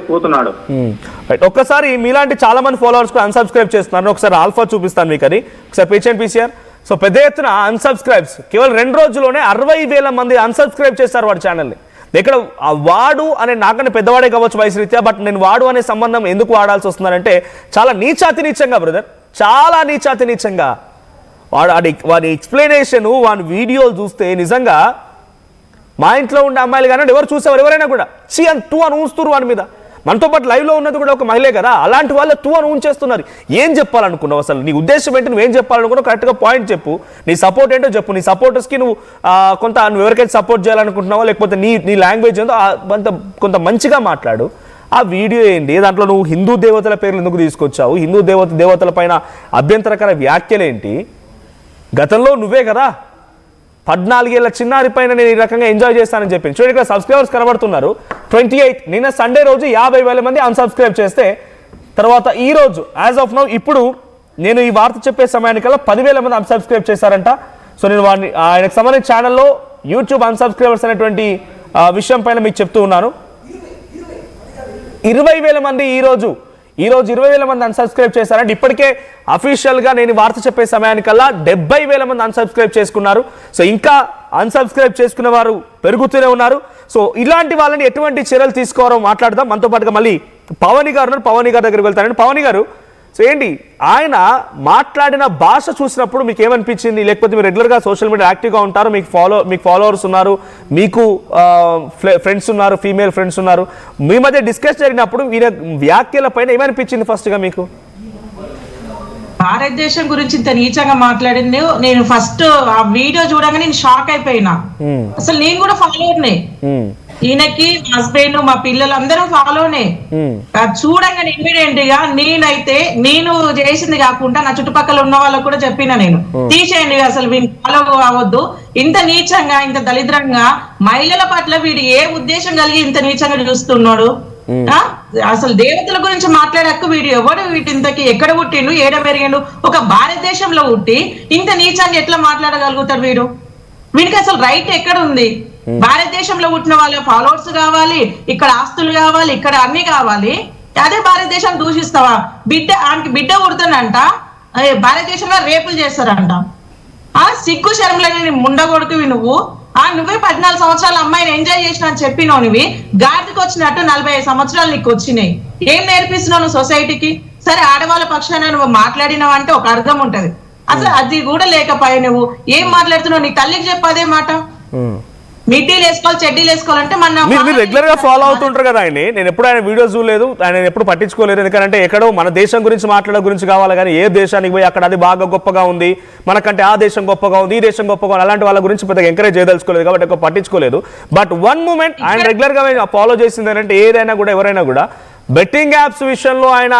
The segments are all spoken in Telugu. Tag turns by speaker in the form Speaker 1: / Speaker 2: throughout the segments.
Speaker 1: పోతున్నాడు.
Speaker 2: ఒక్కసారి మీలాంటి చాలా మంది ఫాలోవర్స్ అన్సబ్స్క్రైబ్ చేస్తున్నారు. ఒకసారి ఆల్ఫా చూపిస్తాను మీకు, అది ఒకసారి పేషెంట్ పీసీఆర్. సో పెద్ద ఎత్తున అన్సబ్స్క్రైబ్స్ కేవలం 2 రోజుల్లోనే 60,000 మంది అన్సబ్స్క్రైబ్ చేస్తారు వాడి ఛానల్ని. ఇక్కడ వాడు అనే నాకన్నా పెద్దవాడే కావచ్చు వయసు రీత్యా, బట్ నేను వాడు అనే సంబంధం ఎందుకు వాడాల్సి వస్తుందంటే చాలా నీచాతి నీచంగా బ్రదర్, చాలా నీచాతి నీచంగా వాడి ఎక్స్ప్లెనేషన్, వాడి వీడియోలు చూస్తే నిజంగా మా ఇంట్లో ఉండే అమ్మాయిలు కానీ ఎవరు చూసేవారు ఎవరైనా కూడా సి అని టూ అని ఊస్తున్నారు వాడి మీద. మనతో పాటు లైవ్లో ఉన్నది కూడా ఒక మహిళే కదా, అలాంటి వాళ్ళు టూ అని ఊంచేస్తున్నారు. ఏం చెప్పాలనుకున్నావు అసలు? నీ ఉద్దేశం ఏంటి? నువ్వేం చెప్పాలనుకున్నావు? కరెక్ట్గా పాయింట్ చెప్పు. నీ సపోర్ట్ ఏంటో చెప్పు. నీ సపోర్టర్స్కి నువ్వు నువ్వు ఎవరికైతే సపోర్ట్ చేయాలనుకుంటున్నావో, లేకపోతే నీ లాంగ్వేజ్ ఏందో కొంత మంచిగా మాట్లాడు. ఆ వీడియో ఏంటి? దాంట్లో నువ్వు హిందూ దేవతల పేర్లు ఎందుకు తీసుకొచ్చావు? హిందూ దేవతల పైన అభ్యంతరకర వ్యాఖ్యలేంటి? గతంలో నువ్వే కదా 14 ఏళ్ల చిన్నారి పైన నేను ఈ రకంగా ఎంజాయ్ చేస్తానని చెప్పింది. చూడండి ఇక్కడ సబ్స్క్రైబర్స్ కనబడుతున్నారు 28. నిన్న సండే రోజు 50,000 మంది అన్సబ్స్క్రైబ్ చేస్తే, తర్వాత ఈ రోజు యాజ్ ఆఫ్ నౌ ఇప్పుడు నేను ఈ వార్త చెప్పే సమయానికల్లా 10,000 మంది అన్సబ్స్క్రైబ్ చేశారంట. సో నేను ఆయనకు సంబంధించిన ఛానల్లో యూట్యూబ్ అన్సబ్స్క్రైబర్స్ అనేటువంటి విషయం పైన మీకు చెప్తూ ఉన్నాను. 20,000 మంది ఈ రోజు 20,000 మంది అన్సబ్స్క్రైబ్ చేశారంటే ఇప్పటికే అఫీషియల్గా నేను వార్త చెప్పే సమయానికల్లా 70,000 మంది అన్సబ్స్క్రైబ్ చేసుకున్నారు. సో ఇంకా అన్సబ్స్క్రైబ్ చేసుకునే వారు పెరుగుతూనే ఉన్నారు. సో ఇలాంటి వాళ్ళని ఎటువంటి చర్యలు తీసుకోవాలో మాట్లాడదాం. మనతో పాటుగా మళ్ళీ పవని గారు ఉన్నారు. పవని గారి దగ్గరికి వెళ్తానండి. పవని గారు, సో ఏంటి ఆయన మాట్లాడిన భాష చూసినప్పుడు మీకు ఏమనిపించింది? లేకపోతే మీరు రెగ్యులర్గా సోషల్ మీడియా యాక్టివ్గా ఉంటారు, మీకు ఫాలోవర్స్ ఉన్నారు, మీకు ఫ్రెండ్స్ ఉన్నారు, ఫీమేల్ ఫ్రెండ్స్ ఉన్నారు, మీ మధ్య డిస్కస్ జరిగినప్పుడు ఈయన వ్యాఖ్యల పైన ఏమనిపించింది ఫస్ట్గా మీకు?
Speaker 3: భారతదేశం గురించి ఇంత నీచంగా మాట్లాడింది నేను ఫస్ట్ ఆ వీడియో చూడగానే నేను షాక్ అయిపోయినా. అసలు నేను కూడా ఫాలోవర్నే, ఈయనకి మా హస్బెండ్ మా పిల్లలు అందరూ ఫాలోనే. చూడంగానే ఇమీడియట్ గా నేనైతే నేను చేసింది కాకుండా నా చుట్టుపక్కల ఉన్న వాళ్ళకు కూడా చెప్పిన, నేను తీసేయండి అసలు వీడిని ఫాలో అవ్వద్దు. ఇంత నీచంగా ఇంత దరిద్రంగా మహిళల పట్ల వీడు ఏ ఉద్దేశం కలిగి ఇంత నీచంగా చూస్తున్నాడు? అసలు దేవతల గురించి మాట్లాడక వీడు ఎవడు? వీటి ఇంతకి ఎక్కడ పుట్టిండు, ఏడ పెరిగిండు? ఒక భారతదేశంలో పుట్టి ఇంత నీచంగా ఎట్లా మాట్లాడగలుగుతాడు వీడు? వీడికి అసలు రైట్ ఎక్కడ ఉంది? భారతదేశంలో పుట్టిన వాళ్ళ ఫాలోవర్స్ కావాలి, ఇక్కడ ఆస్తులు కావాలి, ఇక్కడ అన్ని కావాలి. అదే భారతదేశం దూషిస్తావా? ఆయనకి బిడ్డ పుడుతుందంట, భారతదేశంలో రేపులు చేస్తారంట. సిగ్గు శర్మలని ముండగొడుకువి నువ్వు. నువ్వే 14 సంవత్సరాల అమ్మాయిని ఎంజాయ్ చేసిన అని చెప్పినావు. నువ్వు గాడికి వచ్చినట్టు 45 సంవత్సరాలు నీకు వచ్చినాయి. ఏం నేర్పిస్తున్నావు నువ్వు సొసైటీకి? సరే ఆడవాళ్ళ పక్షాన నువ్వు మాట్లాడినావు అంటే ఒక అర్థం ఉంటది. అసలు అది కూడా లేకపోయా నువ్వు ఏం మాట్లాడుతున్నావు? నీ తల్లికి చెప్పదే మాట. మిడ్డీలు వేసుకోవాలి, చెడ్డీలు వేసుకోవాలంటే
Speaker 2: మీరు రెగ్యులర్ గా ఫాలో అవుతుంటారు కదా ఆయన. నేను ఎప్పుడు ఆయన వీడియోస్ చూడలేదు, ఆయన ఎప్పుడు పట్టించుకోలేదు. ఎందుకంటే ఎక్కడో మన దేశం గురించి మాట్లాడే గురించి కావాలి కానీ ఏ దేశానికి పోయి అక్కడ అది బాగా గొప్పగా ఉంది, మనకంటే ఆ దేశం గొప్పగా ఉంది, ఈ దేశం గొప్పగా ఉంది, అలాంటి వాళ్ళ గురించి పెద్దగా ఎంకరేజ్ చేయదలుచుకోలేదు కాబట్టి ఎక్కువ పట్టించుకోలేదు. బట్ వన్ మూమెంట్ ఆయన రెగ్యులర్ గా ఫాలో చేసింది ఏంటంటే, ఏదైనా కూడా ఎవరైనా కూడా బెట్టింగ్ యాప్స్ విషయంలో ఆయన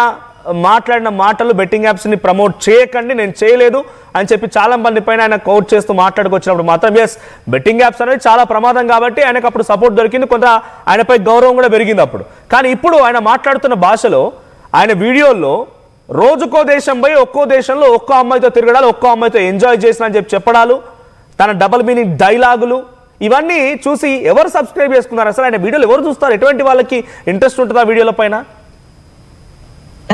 Speaker 2: మాట్లాడిన మాటలు, బెట్టింగ్ యాప్స్ ని ప్రమోట్ చేయకండి, నేను చేయలేదు అని చెప్పి చాలా మంది పైన ఆయన కోట్ చేస్తూ మాట్లాడుకొచ్చినప్పుడు మాత్రం ఎస్, బెట్టింగ్ యాప్స్ అనేది చాలా ప్రమాదం కాబట్టి ఆయనకు అప్పుడు సపోర్ట్ దొరికింది, కొంత ఆయనపై గౌరవం కూడా పెరిగింది అప్పుడు. కానీ ఇప్పుడు ఆయన మాట్లాడుతున్న భాషలో, ఆయన వీడియోల్లో రోజుకో దేశం పోయి ఒక్కో దేశంలో ఒక్కో అమ్మాయితో తిరగడాలు, ఒక్కో అమ్మాయితో ఎంజాయ్ చేసిన అని చెప్పి చెప్పడాలు, తన డబుల్ మీనింగ్ డైలాగులు, ఇవన్నీ చూసి ఎవరు సబ్స్క్రైబ్ చేసుకున్నారు? అసలు ఆయన వీడియోలు ఎవరు చూస్తారు? ఎటువంటి వాళ్ళకి ఇంట్రెస్ట్ ఉంటుందా వీడియోల పైన?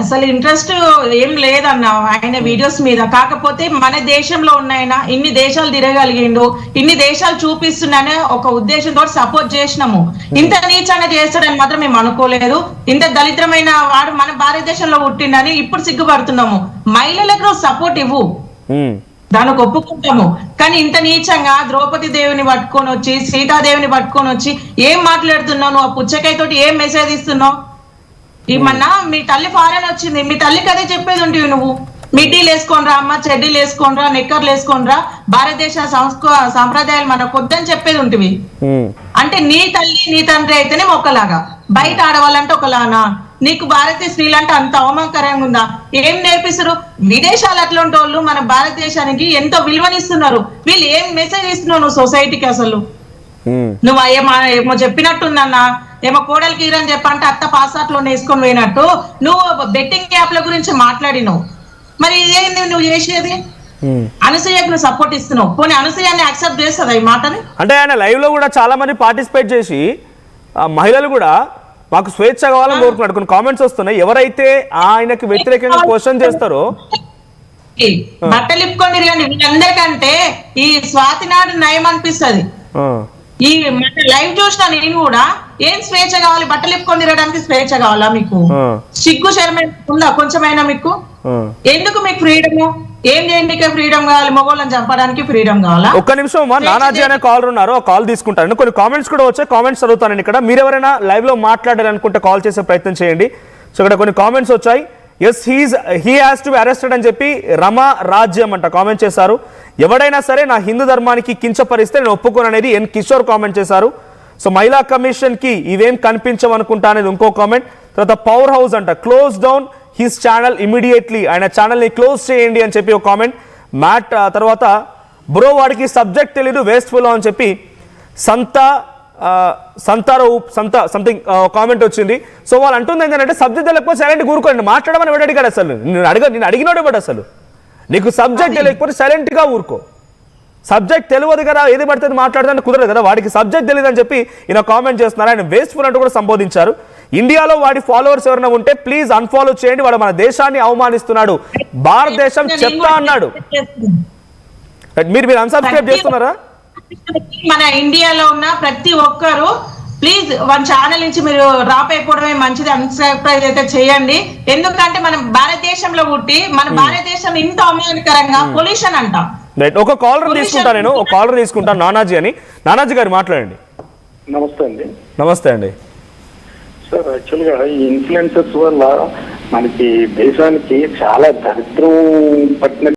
Speaker 3: అసలు ఇంట్రెస్ట్ ఏం లేదన్నా ఆయన వీడియోస్ మీద. కాకపోతే మన దేశంలో ఉన్నాయన ఇన్ని దేశాలు తిరగలిగిండు, ఇన్ని దేశాలు చూపిస్తున్నానే ఒక ఉద్దేశంతో సపోర్ట్ చేసినాము. ఇంత నీచంగా చేస్తాడని మాత్రం మేము అనుకోలేదు. ఇంత దళిద్రమైన వాడు మన భారతదేశంలో పుట్టిండని ఇప్పుడు సిగ్గుపడుతున్నాము. మహిళలకు సపోర్ట్ ఇవ్వు, దానికి ఒప్పుకుంటాము. కానీ ఇంత నీచంగా ద్రౌపది దేవిని పట్టుకొని వచ్చి, సీతాదేవిని పట్టుకొని వచ్చి ఏం మాట్లాడుతున్నావు నువ్వు? ఆ పుచ్చకాయతోటి ఏం మెసేజ్ ఇస్తున్నావు? ఏమన్నా మీ తల్లి ఫారెన్ వచ్చింది, మీ తల్లికి అదే చెప్పేది ఉంటుంది. నువ్వు మిడ్డీలు వేసుకోనరా అమ్మ, చెడ్డీలు వేసుకోనరా, నిక్కర్లు వేసుకోనరా, భారతదేశ సాంప్రదాయాలు మనకు వద్దని చెప్పేది ఉంటుంది. అంటే నీ తల్లి నీ తండ్రి అయితేనే ఒకలాగా, బయట ఆడవాళ్ళంటే ఒకలానా? నీకు భారతీయ స్త్రీలు అంటే అంత అవమానకరంగా ఉందా? ఏం నేర్పిస్తారు? విదేశాలు అట్లాంటి వాళ్ళు మన భారతదేశానికి ఎంతో విలువనిస్తున్నారు. వీళ్ళు ఏం మెసేజ్ ఇస్తున్నావు నువ్వు సొసైటీకి? అసలు నువ్వు ఏమో చెప్పినట్టుందన్నా, ఏమో కోడలికి ఇరని చెప్పంటే అత్త పాసాట్లో వేసుకొని పోయినట్టు నువ్వు బెట్టింగ్ యాప్ల గురించి మాట్లాడినావు. మరి ఇదేంది నువ్వు చేసేది? అనసూయకు నువ్వు సపోర్ట్ ఇస్తున్నావు. పోనీ అనసూయాన్ని యాక్సెప్ట్ చేస్తుందా ఈ మాటని?
Speaker 2: అంటే ఆయన లైవ్ లో కూడా చాలా మంది పార్టిసిపేట్ చేసి మహిళలు కూడా మాకు స్వేచ్ఛ కావాలని కోరుకున్నాడు. కొన్ని కామెంట్స్ వస్తున్నాయి, ఎవరైతే ఆయనకి వ్యతిరేకంగా క్వశ్చన్ చేస్తారో
Speaker 3: బట్టలు ఇప్పుకొని తిరగండి. వీళ్ళందరికంటే ఈ స్వాతి నాడు నయం అనిపిస్తుంది. ఈ లైవ్ చూసిన నేను కూడా, ఏం స్వేచ్ఛ కావాలి? బట్టలు ఇప్పుకొని తిరగడానికి స్వేచ్ఛ కావాలా మీకు? సిగ్గు శర్మ ఉందా కొంచెమైనా మీకు? ఎందుకు మీకు ఫ్రీడమ్? ఏం చేయండి ఫ్రీడమ్ కావాలి? మొగోళ్ళని చంపడానికి ఫ్రీడమ్ కావాలా?
Speaker 2: ఒక్క నిమిషం, నానాజీ అనే కాలర్ ఉన్నారు, ఆ కాల్ తీసుకుంటాను. కొన్ని కామెంట్స్ కూడా వచ్చాయి, కామెంట్స్ చదువుతాను ఇక్కడ. మీరు ఎవరైనా లైవ్ లో మాట్లాడాలనుకుంటే కాల్ చేసే ప్రయత్నం చేయండి. సో ఇక్కడ కొన్ని కామెంట్స్ వచ్చాయి. Yes he has to be arrested అని చెప్పి రమా రాజ్యం అంట కామెంట్ చేశారు. ఎవడైనా సరే నా హిందూ ధర్మానికి కించపరిస్తే నేను ఒప్పుకోను అనేది ఎన్ కిషోర్ కామెంట్ చేశారు. సో మహిళా కమిషన్ కి ఇవేం కనిపించవనుకుంటా అనేది ఇంకో కామెంట్. తర్వాత పవర్ హౌస్ అంట close down his channel immediately, ఆయన ఛానల్ ని క్లోజ్ చేయండి అని చెప్పి ఒక కామెంట్. మ్యాట్ తర్వాత బ్రో వాడికి సబ్జెక్ట్ తెలీదు వేస్ట్ ఫుల్ అని చెప్పి సంథింగ్ కామెంట్ వచ్చింది. సో వాళ్ళు అంటుంది ఏంటంటే సబ్జెక్ట్ తెలియకపోతే సైలెంట్ కూరుకోండి, మాట్లాడమని ఎవడు అడిగాడు? అసలు నేను అడిగినోడు ఎవడు? అసలు నీకు సబ్జెక్ట్ తెలియకపోతే సైలెంట్ గా ఊరుకో. సబ్జెక్ట్ తెలియదు కదా, ఏది పడితే మాట్లాడదని కుదరదు కదా. వాడికి సబ్జెక్ట్ తెలియదు అని చెప్పి ఈయన కామెంట్ చేస్తున్నారు. ఆయన వేస్ట్ఫుల్ అంటూ కూడా సంబోధించారు. ఇండియాలో వాడి ఫాలోవర్స్ ఎవరైనా ఉంటే ప్లీజ్ అన్ఫాలో చేయండి, వాడు మన దేశాన్ని అవమానిస్తున్నాడు, భారతదేశం చెప్తా అన్నాడు. మీరు అన్సబ్స్క్రైబ్ చేస్తున్నారా?
Speaker 3: మన ఇండియాలో ఉన్న ప్రతి ఒక్కరు ప్లీజ్ వన్ ఛానల్ నుంచి మీరు డ్రాప్ అయిపోవడమే మంచిది. అన్సబ్స్క్రైబ్ అయితే చేయండి. ఎందుకంటే మనం భారతదేశంలో పుట్టి మన భారతదేశం ఇంత అవమానకరంగా పొల్యూషన్ అంటాం.
Speaker 2: ఒక కాలర్ తీసుకుంటాను, నేను ఒక కాలర్ తీసుకుంటాను, నానాజీ అని. నానాజీ గారు మాట్లాడండి.
Speaker 1: నమస్తే అండి.
Speaker 2: నమస్తే అండి
Speaker 1: సార్, యాక్చువల్గా ఈ ఇన్ఫ్లుయెన్సర్స్ వల్ల మనకి దేశానికి చాలా దరిద్రం పట్టిన